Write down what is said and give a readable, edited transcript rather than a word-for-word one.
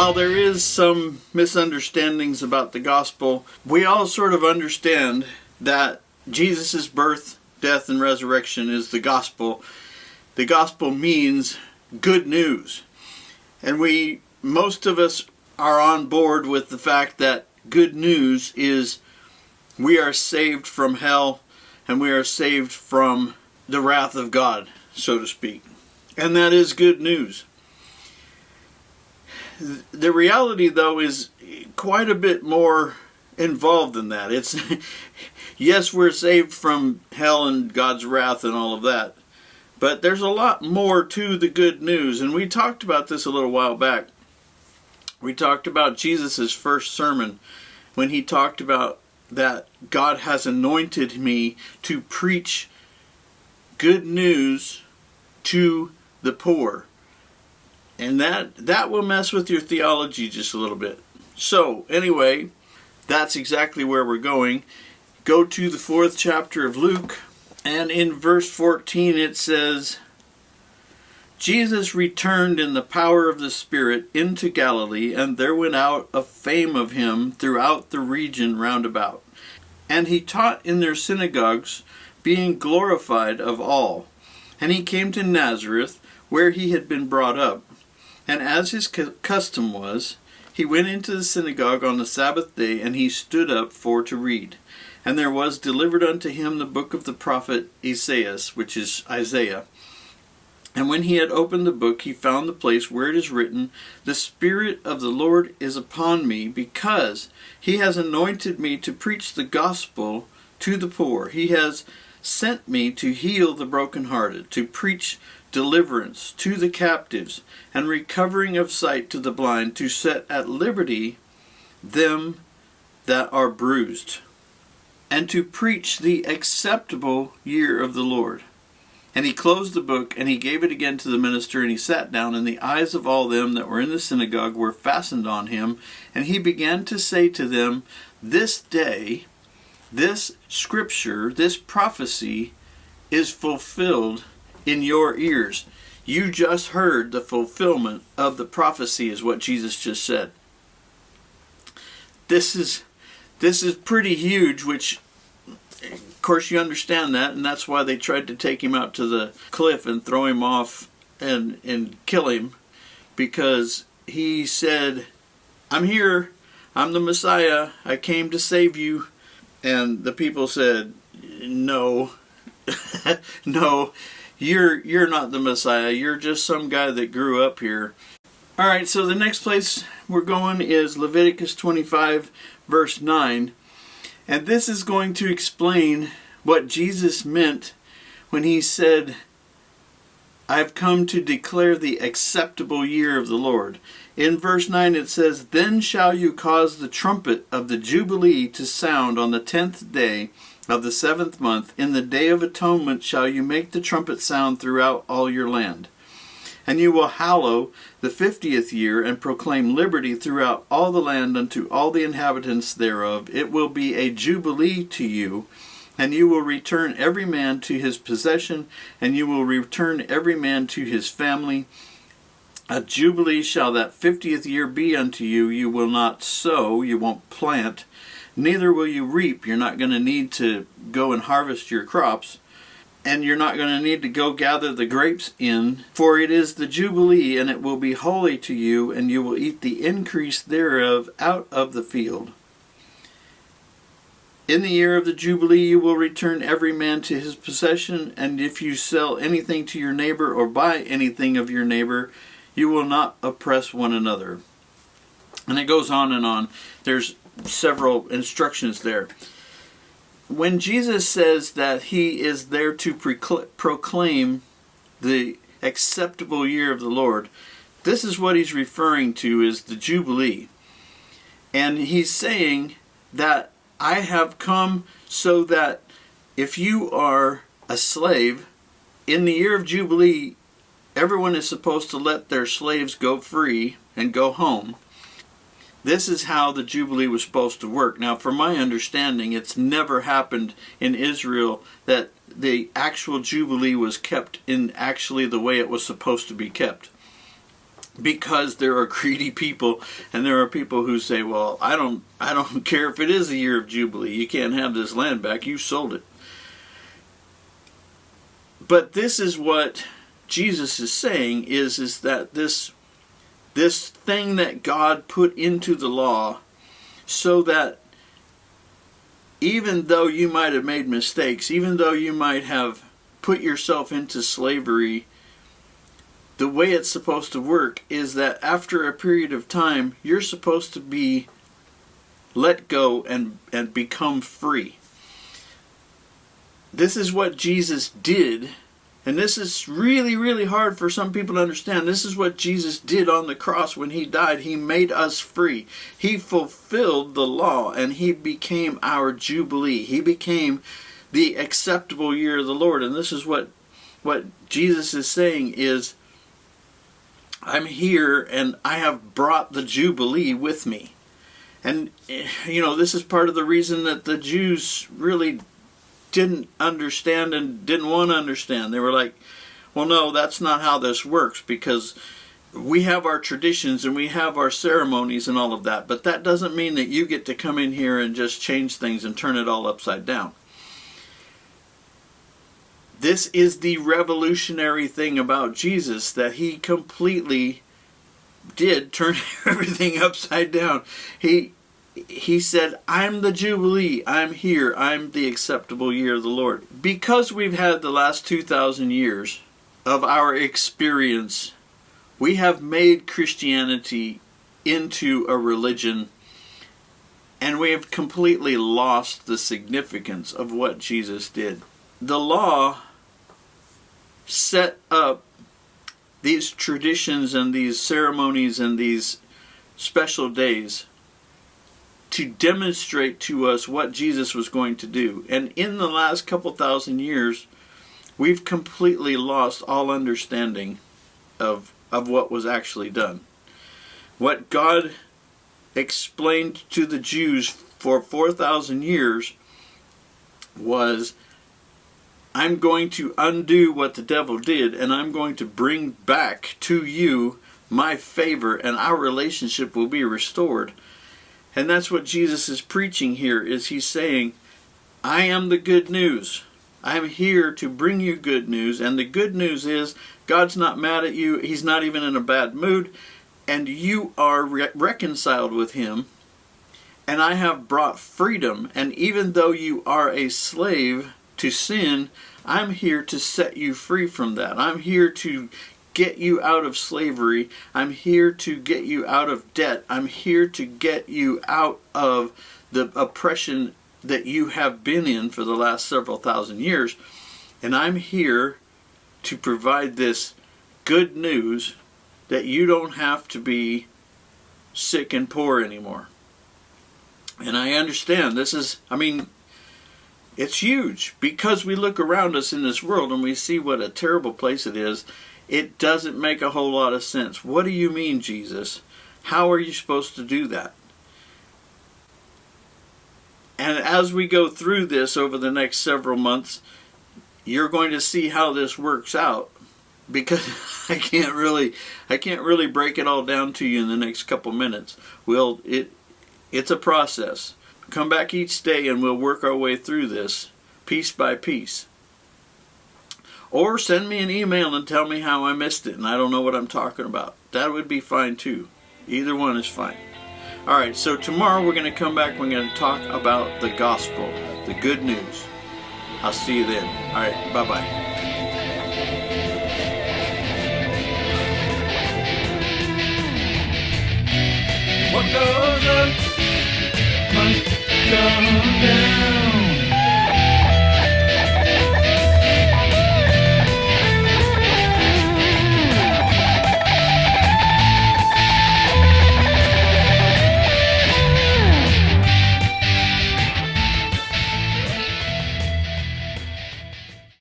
while there is some misunderstandings about the gospel, we all sort of understand that Jesus' birth, death, and resurrection is the gospel. The gospel means good news. And most of us are on board with the fact that good news is we are saved from hell and we are saved from the wrath of God, so to speak. And that is good news. The reality, though, is quite a bit more involved than that. It's yes, we're saved from hell and God's wrath and all of that, but there's a lot more to the good news. And we talked about this a little while back. We talked about Jesus' first sermon when he talked about that God has anointed me to preach good news to the poor. And that will mess with your theology just a little bit. So, anyway, that's exactly where we're going. Go to the 4th chapter of Luke, and in verse 14 it says, Jesus returned in the power of the Spirit into Galilee, and there went out a fame of him throughout the region round about. And he taught in their synagogues, being glorified of all. And he came to Nazareth, where he had been brought up. And as his custom was, he went into the synagogue on the Sabbath day, and he stood up for to read. And there was delivered unto him the book of the prophet Esaias, which is Isaiah. And when he had opened the book, he found the place where it is written, The Spirit of the Lord is upon me, because he has anointed me to preach the gospel to the poor. He has sent me to heal the brokenhearted, to preach deliverance to the captives, and recovering of sight to the blind, to set at liberty them that are bruised, and to preach the acceptable year of the Lord. And he closed the book, and he gave it again to the minister, and he sat down, and the eyes of all them that were in the synagogue were fastened on him. And he began to say to them, This day, this scripture, this prophecy is fulfilled in your ears. You just heard the fulfillment of the prophecy, is what Jesus just said. This is pretty huge, which of course you understand that, and that's why they tried to take him out to the cliff and throw him off and kill him, because he said, I'm here, I'm the Messiah, I came to save you. And the people said, no, no, you're not the Messiah, you're just some guy that grew up here. Alright, so the next place we're going is Leviticus 25 verse 9. And this is going to explain what Jesus meant when he said, I've come to declare the acceptable year of the Lord. In verse 9 it says, Then shall you cause the trumpet of the Jubilee to sound on the 10th day of the 7th month. In the day of atonement shall you make the trumpet sound throughout all your land. And you will hallow the 50th year, and proclaim liberty throughout all the land unto all the inhabitants thereof. It will be a jubilee to you, and you will return every man to his possession, and you will return every man to his family. A jubilee shall that 50th year be unto you. You will not sow, you won't plant, neither will you reap. You're not going to need to go and harvest your crops. And you're not going to need to go gather the grapes in, for it is the Jubilee, and it will be holy to you, and you will eat the increase thereof out of the field. In the year of the Jubilee you will return every man to his possession, and if you sell anything to your neighbor or buy anything of your neighbor, you will not oppress one another. And it goes on and on. There's several instructions there. When Jesus says that he is there to proclaim the acceptable year of the Lord, this is what he's referring to as the Jubilee. And he's saying that I have come so that if you are a slave, in the year of Jubilee, everyone is supposed to let their slaves go free and go home. This is how the Jubilee was supposed to work. Now, from my understanding, it's never happened in Israel that the actual Jubilee was kept in actually the way it was supposed to be kept. because there are greedy people, and there are people who say, well, I don't care if it is a year of Jubilee. You can't have this land back. You sold it. But this is what Jesus is saying is that this thing that God put into the law, so that even though you might have made mistakes, even though you might have put yourself into slavery, the way it's supposed to work is that after a period of time, you're supposed to be let go and become free. This is what Jesus did, and this is really, really hard for some people to understand. This is what Jesus did on the cross when he died. He made us free. He fulfilled the law, and he became our Jubilee. He became the acceptable year of the Lord. And this is what Jesus is saying is, I'm here and I have brought the Jubilee with me. And, this is part of the reason that the Jews really didn't understand and didn't want to understand. They were like, well, no, that's not how this works, because we have our traditions and we have our ceremonies and all of that. But that doesn't mean that you get to come in here and just change things and turn it all upside down. This is the revolutionary thing about Jesus, that he completely did turn everything upside down. He said, I'm the Jubilee, I'm here, I'm the acceptable year of the Lord. Because we've had the last 2,000 years of our experience, we have made Christianity into a religion, and we have completely lost the significance of what Jesus did. The law set up these traditions and these ceremonies and these special days to demonstrate to us what Jesus was going to do. And in the last couple thousand years, we've completely lost all understanding of what was actually done. What God explained to the Jews for 4,000 years was, I'm going to undo what the devil did, and I'm going to bring back to you my favor, and our relationship will be restored. And that's what Jesus is preaching here, is he's saying, I am the good news. I'm here to bring you good news, and the good news is God's not mad at you. He's not even in a bad mood, and you are reconciled with him, and I have brought freedom. And even though you are a slave to sin, I'm here to set you free from that. I'm here to get you out of slavery. I'm here to get you out of debt. I'm here to get you out of the oppression that you have been in for the last several thousand years. And I'm here to provide this good news that you don't have to be sick and poor anymore. And I understand it's huge, because we look around us in this world and we see what a terrible place it is. It doesn't make a whole lot of sense. What do you mean, Jesus? How are you supposed to do that? And as we go through this over the next several months, you're going to see how this works out, because I can't really break it all down to you in the next couple minutes. It's a process. Come back each day and we'll work our way through this piece by piece. Or send me an email and tell me how I missed it and I don't know what I'm talking about. That would be fine too. Either one is fine. Alright, so tomorrow we're going to come back. We're going to talk about the gospel, the good news. I'll see you then. Alright, bye-bye. What goes up must come down.